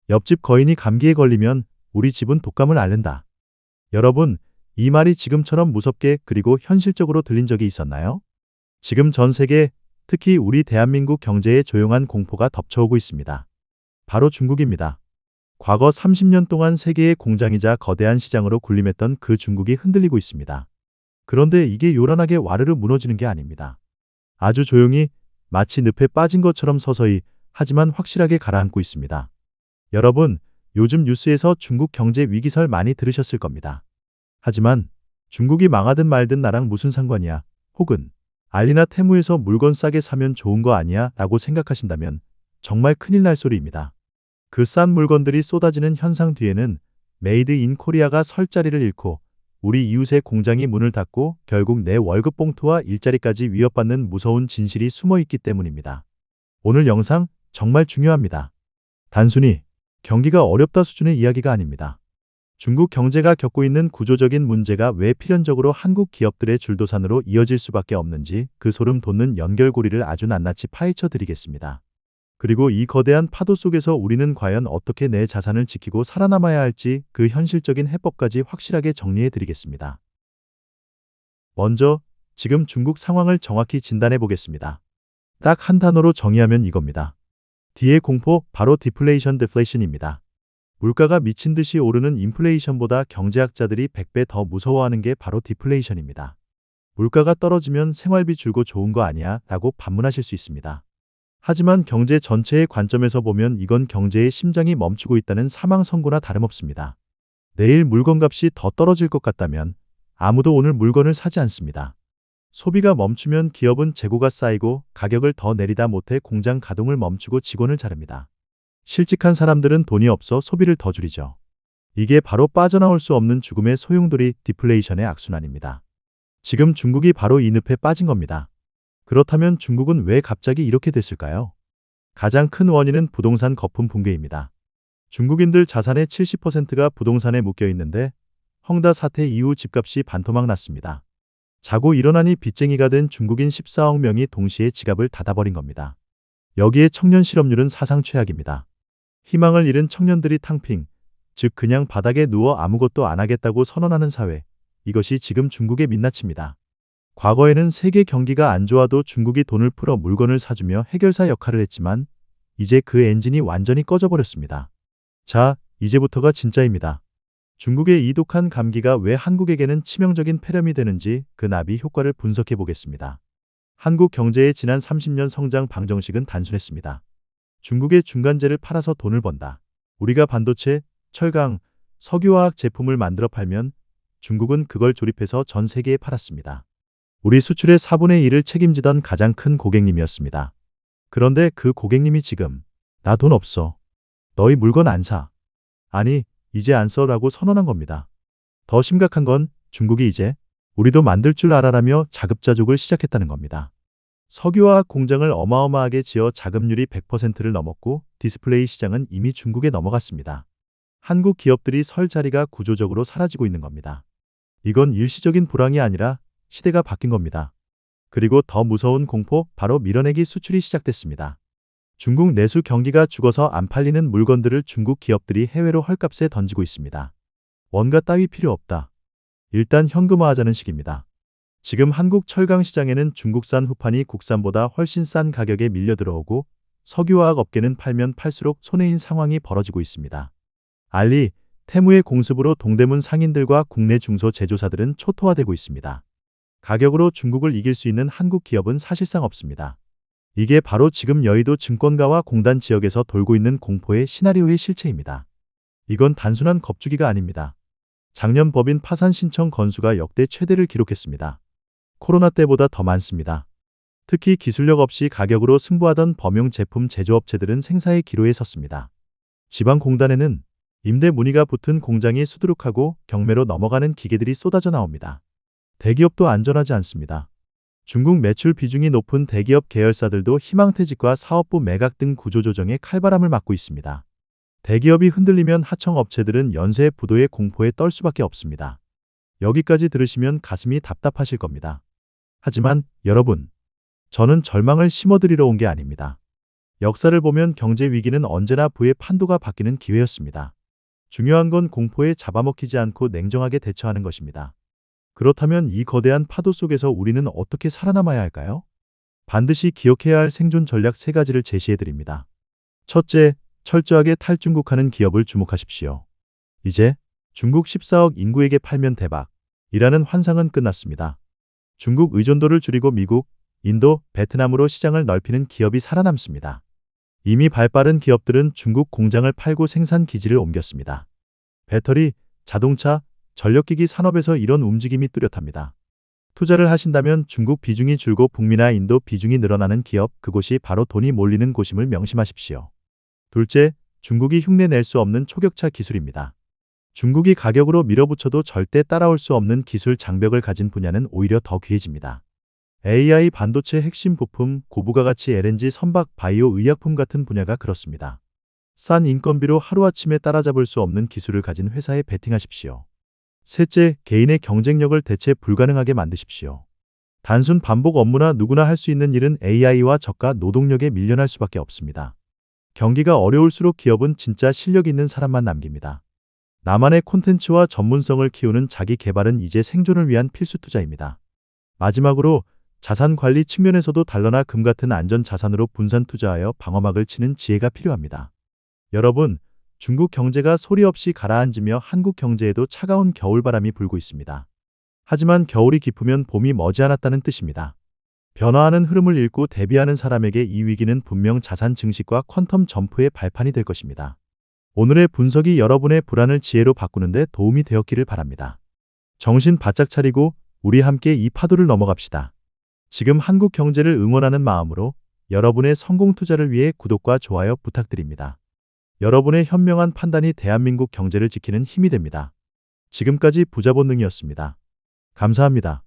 옆집 거인이 감기에 걸리면 우리 집은 독감을 앓는다. 여러분, 이 말이 지금처럼 무섭게 그리고 현실적으로 들린 적이 있었나요? 지금 전 세계, 특히 우리 대한민국 경제에 조용한 공포가 덮쳐오고 있습니다. 바로 중국입니다. 과거 30년 동안 세계의 공장이자 거대한 시장으로 군림했던 그 중국이 흔들리고 있습니다. 그런데 이게 요란하게 와르르 무너지는 게 아닙니다. 아주 조용히, 마치 늪에 빠진 것처럼 서서히, 하지만 확실하게 가라앉고 있습니다. 여러분, 요즘 뉴스에서 중국 경제 위기설 많이 들으셨을 겁니다. 하지만 중국이 망하든 말든 나랑 무슨 상관이야? 혹은 알리나 테무에서 물건 싸게 사면 좋은 거 아니야? 라고 생각하신다면 정말 큰일 날 소리입니다. 그 싼 물건들이 쏟아지는 현상 뒤에는 메이드 인 코리아가 설 자리를 잃고 우리 이웃의 공장이 문을 닫고 결국 내 월급 봉투와 일자리까지 위협받는 무서운 진실이 숨어 있기 때문입니다. 오늘 영상 정말 중요합니다. 단순히 경기가 어렵다 수준의 이야기가 아닙니다. 중국 경제가 겪고 있는 구조적인 문제가 왜 필연적으로 한국 기업들의 줄도산으로 이어질 수밖에 없는지 그 소름 돋는 연결고리를 아주 낱낱이 파헤쳐 드리겠습니다. 그리고 이 거대한 파도 속에서 우리는 과연 어떻게 내 자산을 지키고 살아남아야 할지 그 현실적인 해법까지 확실하게 정리해 드리겠습니다. 먼저 지금 중국 상황을 정확히 진단해 보겠습니다. 딱 한 단어로 정의하면 이겁니다. D의 공포, 바로 디플레이션 데플레이션입니다. 물가가 미친 듯이 오르는 인플레이션보다 경제학자들이 100배 더 무서워하는 게 바로 디플레이션입니다. 물가가 떨어지면 생활비 줄고 좋은 거 아니야? 라고 반문하실 수 있습니다. 하지만 경제 전체의 관점에서 보면 이건 경제의 심장이 멈추고 있다는 사망 선고나 다름없습니다. 내일 물건값이 더 떨어질 것 같다면 아무도 오늘 물건을 사지 않습니다. 소비가 멈추면 기업은 재고가 쌓이고 가격을 더 내리다 못해 공장 가동을 멈추고 직원을 자릅니다. 실직한 사람들은 돈이 없어 소비를 더 줄이죠. 이게 바로 빠져나올 수 없는 죽음의 소용돌이 디플레이션의 악순환입니다. 지금 중국이 바로 이 늪에 빠진 겁니다. 그렇다면 중국은 왜 갑자기 이렇게 됐을까요? 가장 큰 원인은 부동산 거품 붕괴입니다. 중국인들 자산의 70%가 부동산에 묶여 있는데 헝다 사태 이후 집값이 반토막 났습니다. 자고 일어나니 빚쟁이가 된 중국인 14억 명이 동시에 지갑을 닫아버린 겁니다. 여기에 청년 실업률은 사상 최악입니다. 희망을 잃은 청년들이 탕핑, 즉 그냥 바닥에 누워 아무것도 안 하겠다고 선언하는 사회. 이것이 지금 중국의 민낯입니다. 과거에는 세계 경기가 안 좋아도 중국이 돈을 풀어 물건을 사주며 해결사 역할을 했지만 이제 그 엔진이 완전히 꺼져버렸습니다. 자, 이제부터가 진짜입니다. 중국의 이 독한 감기가 왜 한국에게는 치명적인 폐렴이 되는지 그 나비 효과를 분석해 보겠습니다. 한국 경제의 지난 30년 성장 방정식은 단순했습니다. 중국의 중간재를 팔아서 돈을 번다. 우리가 반도체, 철강, 석유화학 제품을 만들어 팔면 중국은 그걸 조립해서 전 세계에 팔았습니다. 우리 수출의 4분의 1을 책임지던 가장 큰 고객님이었습니다. 그런데 그 고객님이 지금 나 돈 없어. 너희 물건 안 사. 아니, 이제 안 써라고 선언한 겁니다. 더 심각한 건 중국이 이제 우리도 만들 줄 알아라며 자급자족을 시작했다는 겁니다. 석유화학 공장을 어마어마하게 지어 자급률이 100%를 넘었고 디스플레이 시장은 이미 중국에 넘어갔습니다. 한국 기업들이 설 자리가 구조적으로 사라지고 있는 겁니다. 이건 일시적인 불황이 아니라 시대가 바뀐 겁니다. 그리고 더 무서운 공포, 바로 밀어내기 수출이 시작됐습니다. 중국 내수 경기가 죽어서 안 팔리는 물건들을 중국 기업들이 해외로 헐값에 던지고 있습니다. 원가 따위 필요 없다. 일단 현금화하자는 식입니다. 지금 한국 철강 시장에는 중국산 후판이 국산보다 훨씬 싼 가격에 밀려 들어오고 석유화학 업계는 팔면 팔수록 손해인 상황이 벌어지고 있습니다. 알리, 테무의 공습으로 동대문 상인들과 국내 중소 제조사들은 초토화되고 있습니다. 가격으로 중국을 이길 수 있는 한국 기업은 사실상 없습니다. 이게 바로 지금 여의도 증권가와 공단 지역에서 돌고 있는 공포의 시나리오의 실체입니다. 이건 단순한 겁주기가 아닙니다. 작년 법인 파산 신청 건수가 역대 최대를 기록했습니다. 코로나 때보다 더 많습니다. 특히 기술력 없이 가격으로 승부하던 범용 제품 제조업체들은 생사의 기로에 섰습니다. 지방공단에는 임대 문의가 붙은 공장이 수두룩하고 경매로 넘어가는 기계들이 쏟아져 나옵니다. 대기업도 안전하지 않습니다. 중국 매출 비중이 높은 대기업 계열사들도 희망퇴직과 사업부 매각 등 구조조정에 칼바람을 맞고 있습니다. 대기업이 흔들리면 하청업체들은 연쇄 부도의 공포에 떨 수밖에 없습니다. 여기까지 들으시면 가슴이 답답하실 겁니다. 하지만 여러분, 저는 절망을 심어드리러 온 게 아닙니다. 역사를 보면 경제 위기는 언제나 부의 판도가 바뀌는 기회였습니다. 중요한 건 공포에 잡아먹히지 않고 냉정하게 대처하는 것입니다. 그렇다면 이 거대한 파도 속에서 우리는 어떻게 살아남아야 할까요? 반드시 기억해야 할 생존 전략 3가지를 제시해 드립니다. 첫째, 철저하게 탈중국하는 기업을 주목하십시오. 이제 중국 14억 인구에게 팔면 대박이라는 환상은 끝났습니다. 중국 의존도를 줄이고 미국, 인도, 베트남으로 시장을 넓히는 기업이 살아남습니다. 이미 발빠른 기업들은 중국 공장을 팔고 생산 기지를 옮겼습니다. 배터리, 자동차, 전력기기 산업에서 이런 움직임이 뚜렷합니다. 투자를 하신다면 중국 비중이 줄고 북미나 인도 비중이 늘어나는 기업, 그곳이 바로 돈이 몰리는 곳임을 명심하십시오. 둘째, 중국이 흉내낼 수 없는 초격차 기술입니다. 중국이 가격으로 밀어붙여도 절대 따라올 수 없는 기술 장벽을 가진 분야는 오히려 더 귀해집니다. AI, 반도체 핵심 부품, 고부가가치 LNG, 선박, 바이오, 의약품 같은 분야가 그렇습니다. 싼 인건비로 하루아침에 따라잡을 수 없는 기술을 가진 회사에 베팅하십시오. 셋째, 개인의 경쟁력을 대체 불가능하게 만드십시오. 단순 반복 업무나 누구나 할 수 있는 일은 AI와 저가 노동력에 밀려날 수밖에 없습니다. 경기가 어려울수록 기업은 진짜 실력 있는 사람만 남깁니다. 나만의 콘텐츠와 전문성을 키우는 자기 개발은 이제 생존을 위한 필수 투자입니다. 마지막으로 자산 관리 측면에서도 달러나 금 같은 안전 자산으로 분산 투자하여 방어막을 치는 지혜가 필요합니다. 여러분, 중국 경제가 소리 없이 가라앉으며 한국 경제에도 차가운 겨울바람이 불고 있습니다. 하지만 겨울이 깊으면 봄이 머지않았다는 뜻입니다. 변화하는 흐름을 읽고 대비하는 사람에게 이 위기는 분명 자산 증식과 퀀텀 점프의 발판이 될 것입니다. 오늘의 분석이 여러분의 불안을 지혜로 바꾸는 데 도움이 되었기를 바랍니다. 정신 바짝 차리고 우리 함께 이 파도를 넘어갑시다. 지금 한국 경제를 응원하는 마음으로 여러분의 성공 투자를 위해 구독과 좋아요 부탁드립니다. 여러분의 현명한 판단이 대한민국 경제를 지키는 힘이 됩니다. 지금까지 부자본능이었습니다. 감사합니다.